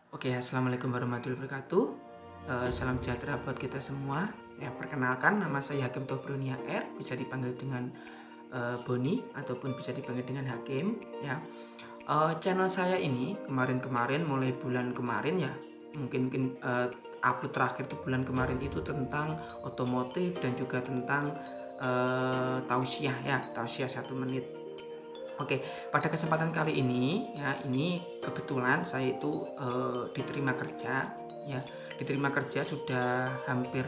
Oke, assalamualaikum warahmatullahi wabarakatuh. Salam sejahtera buat kita semua. Ya, perkenalkan nama saya Hakim Tobronia R, bisa dipanggil dengan Boni ataupun bisa dipanggil dengan Hakim. Ya, channel saya ini kemarin-kemarin mulai bulan kemarin ya, mungkin upload terakhir itu bulan kemarin itu tentang otomotif dan juga tentang tausiah ya, tausiah 1 menit. Oke, pada kesempatan kali ini ya, ini kebetulan saya itu diterima kerja ya. Diterima kerja sudah hampir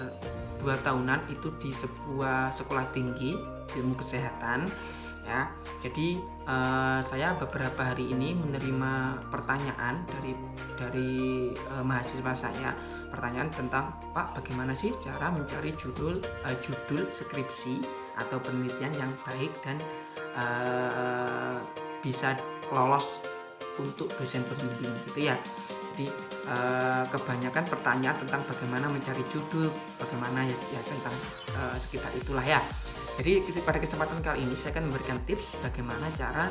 2 tahunan itu di sebuah sekolah tinggi ilmu kesehatan ya. Jadi saya beberapa hari ini menerima pertanyaan dari mahasiswa saya. Pertanyaan tentang, Pak, bagaimana sih cara mencari judul skripsi atau penelitian yang baik dan bisa lolos untuk dosen pembimbing gitu ya. Jadi kebanyakan pertanyaan tentang bagaimana mencari judul, bagaimana ya tentang sekitar itulah ya. Jadi pada kesempatan kali ini saya akan memberikan tips bagaimana cara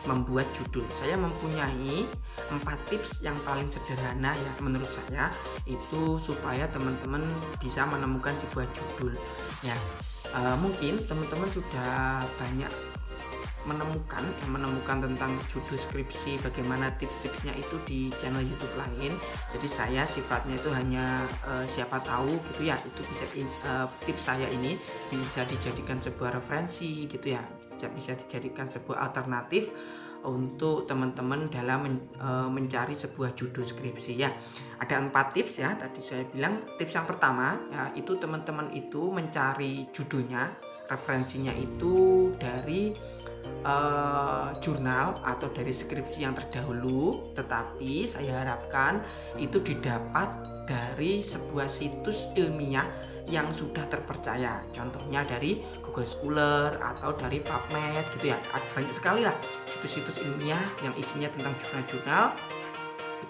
membuat judul. Saya mempunyai 4 tips yang paling sederhana ya menurut saya itu supaya teman-teman bisa menemukan sebuah judul ya. Mungkin teman-teman sudah banyak menemukan tentang judul skripsi, bagaimana tips-tipsnya itu di channel YouTube lain. Jadi saya sifatnya itu hanya siapa tahu gitu ya, itu tips saya ini bisa dijadikan sebuah referensi gitu ya, bisa dijadikan sebuah alternatif untuk teman-teman dalam mencari sebuah judul skripsi ya. Ada 4 tips ya, tadi saya bilang. Tips yang pertama ya, itu teman-teman itu mencari judulnya, referensinya itu dari jurnal atau dari skripsi yang terdahulu, tetapi saya harapkan itu didapat dari sebuah situs ilmiah yang sudah terpercaya, contohnya dari Google Scholar atau dari PubMed gitu ya. Banyak sekali lah situs-situs ilmiah yang isinya tentang jurnal-jurnal,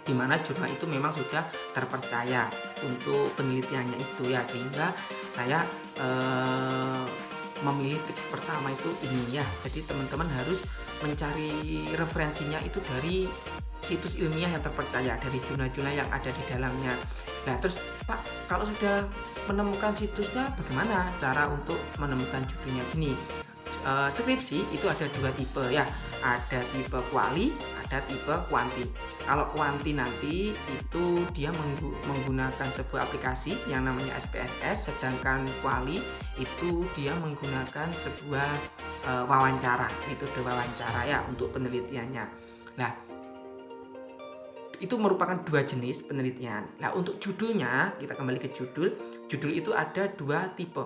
di mana jurnal itu memang sudah terpercaya untuk penelitiannya itu ya, sehingga saya memilih tips pertama itu ini ya. Jadi teman-teman harus mencari referensinya itu dari situs ilmiah yang terpercaya, dari jurnal-jurnal yang ada di dalamnya. Nah terus, Pak, kalau sudah menemukan situsnya, bagaimana cara untuk menemukan judulnya? Gini, skripsi itu ada 2 tipe ya, ada tipe kuali, ada tipe kuanti. Kalau kuanti nanti itu dia menggunakan sebuah aplikasi yang namanya SPSS, sedangkan kuali itu dia menggunakan sebuah wawancara, metode wawancara ya untuk penelitiannya. Nah, itu merupakan 2 jenis penelitian. Nah, untuk judulnya, kita kembali ke judul. Judul itu ada 2 tipe.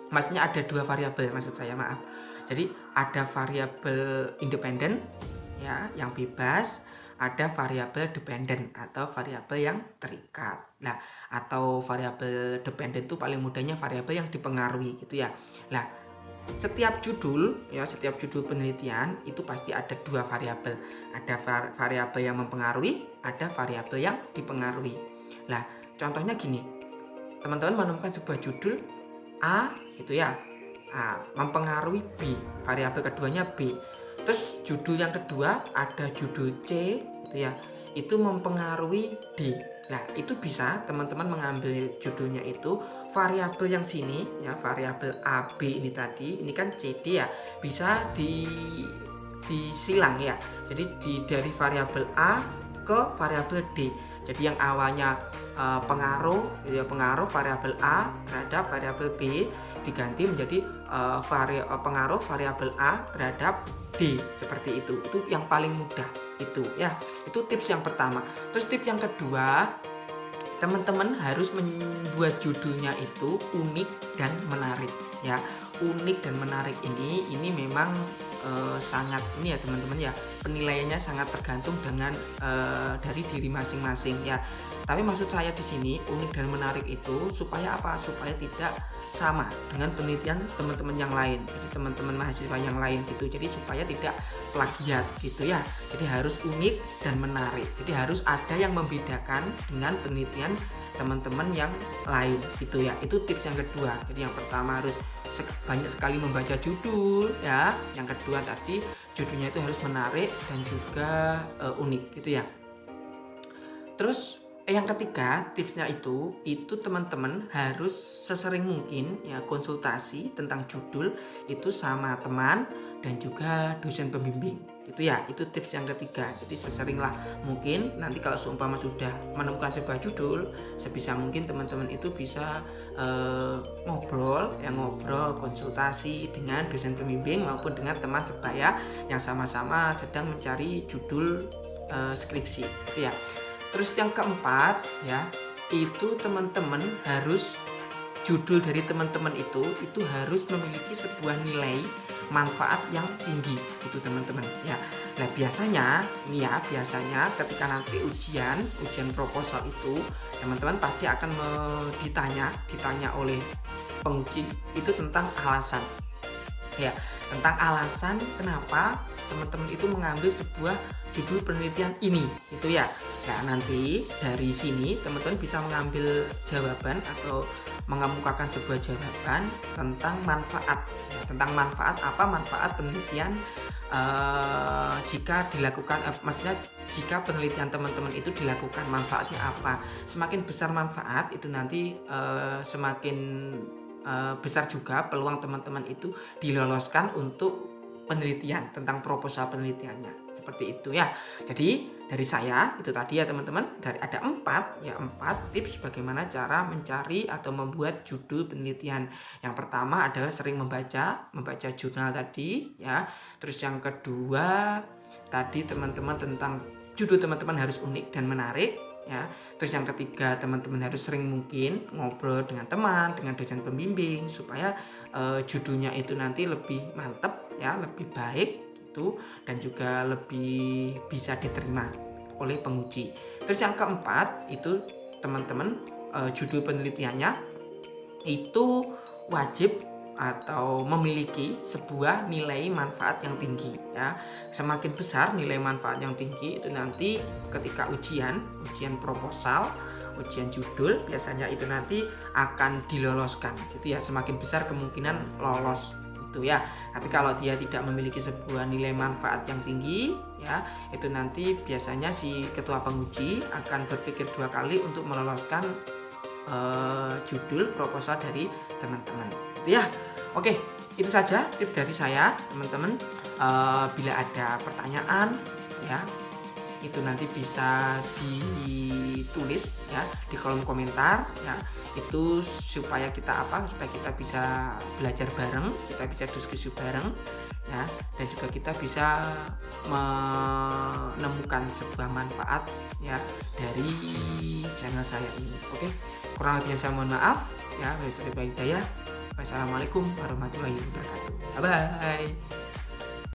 Maksudnya ada 2 variabel, maksud saya, maaf. Jadi ada variabel independen ya, yang bebas, ada variabel dependen atau variabel yang terikat. Nah, atau variabel dependen itu paling mudahnya variabel yang dipengaruhi gitu ya. Nah, setiap judul penelitian itu pasti ada 2 variabel. Ada variabel yang mempengaruhi, ada variabel yang dipengaruhi. Nah, contohnya gini. Teman-teman menemukan sebuah judul A gitu ya. A mempengaruhi B, variabel keduanya B. Terus judul yang kedua ada judul C gitu ya. Itu mempengaruhi D. Nah, itu bisa teman-teman mengambil judulnya itu variabel yang sini ya, variabel AB ini tadi, ini kan CD ya, bisa disilang ya. Jadi dari variabel A ke variabel D. Jadi yang awalnya pengaruh variabel A terhadap variabel B diganti menjadi pengaruh variabel A terhadap D, seperti itu. Itu yang paling mudah itu ya. Itu tips yang pertama. Terus tips yang kedua, teman-teman harus membuat judulnya itu unik dan menarik ya. Unik dan menarik ini memang sangat ini ya teman-teman ya, penilaiannya sangat tergantung dengan dari diri masing-masing ya. Tapi maksud saya di sini unik dan menarik itu supaya apa? Supaya tidak sama dengan penelitian teman-teman yang lain. Jadi teman-teman mahasiswa yang lain gitu. Jadi supaya tidak plagiat gitu ya. Jadi harus unik dan menarik. Jadi harus ada yang membedakan dengan penelitian teman-teman yang lain gitu ya. Itu tips yang kedua. Jadi yang pertama harus banyak sekali membaca judul ya. Yang kedua tadi judulnya itu harus menarik dan juga unik gitu ya. Terus yang ketiga tipsnya itu teman-teman harus sesering mungkin ya konsultasi tentang judul itu sama teman dan juga dosen pembimbing. Itu ya, itu tips yang ketiga. Jadi seseringlah mungkin nanti kalau seumpama sudah menemukan sebuah judul, sebisa mungkin teman-teman itu bisa ngobrol konsultasi dengan dosen pembimbing maupun dengan teman sebaya yang sama-sama sedang mencari judul skripsi. Itu ya. Terus yang keempat ya, itu teman-teman harus judul dari teman-teman itu harus memiliki sebuah nilai manfaat yang tinggi itu teman-teman ya. Nah biasanya ketika nanti ujian proposal itu teman-teman pasti akan ditanya oleh penguji itu tentang alasan ya, tentang alasan kenapa teman-teman itu mengambil sebuah judul penelitian ini itu ya. Nah nanti dari sini teman-teman bisa mengambil jawaban atau mengemukakan sebuah jawaban tentang manfaat ya, tentang manfaat penelitian jika dilakukan maksudnya jika penelitian teman-teman itu dilakukan manfaatnya apa. Semakin besar manfaat itu nanti semakin besar juga peluang teman-teman itu diloloskan untuk penelitian tentang proposal penelitiannya, seperti itu ya. Jadi dari saya itu tadi ya teman-teman, dari ada 4 tips bagaimana cara mencari atau membuat judul penelitian. Yang pertama adalah sering membaca jurnal tadi ya. Terus yang kedua tadi teman-teman tentang judul teman-teman harus unik dan menarik ya. Terus yang ketiga teman-teman harus sering mungkin ngobrol dengan teman, dengan dosen pembimbing supaya judulnya itu nanti lebih mantap ya, lebih baik itu dan juga lebih bisa diterima oleh penguji. Terus yang keempat itu teman-teman judul penelitiannya itu wajib atau memiliki sebuah nilai manfaat yang tinggi ya. Semakin besar nilai manfaat yang tinggi itu nanti ketika ujian proposal, ujian judul biasanya itu nanti akan diloloskan gitu ya. Semakin besar kemungkinan lolos itu ya. Tapi kalau dia tidak memiliki sebuah nilai manfaat yang tinggi ya, itu nanti biasanya si ketua penguji akan berpikir 2 kali untuk meloloskan judul proposal dari teman-teman gitu ya. Oke, itu saja tips dari saya teman-teman. Bila ada pertanyaan ya, itu nanti bisa ditulis ya di kolom komentar ya. Itu supaya kita bisa belajar bareng, kita bisa diskusi bareng ya, dan juga kita bisa menemukan sebuah manfaat ya dari channel saya ini. Oke, kurang lebihnya saya mohon maaf ya. Wassalamualaikum warahmatullahi wabarakatuh. Bye bye.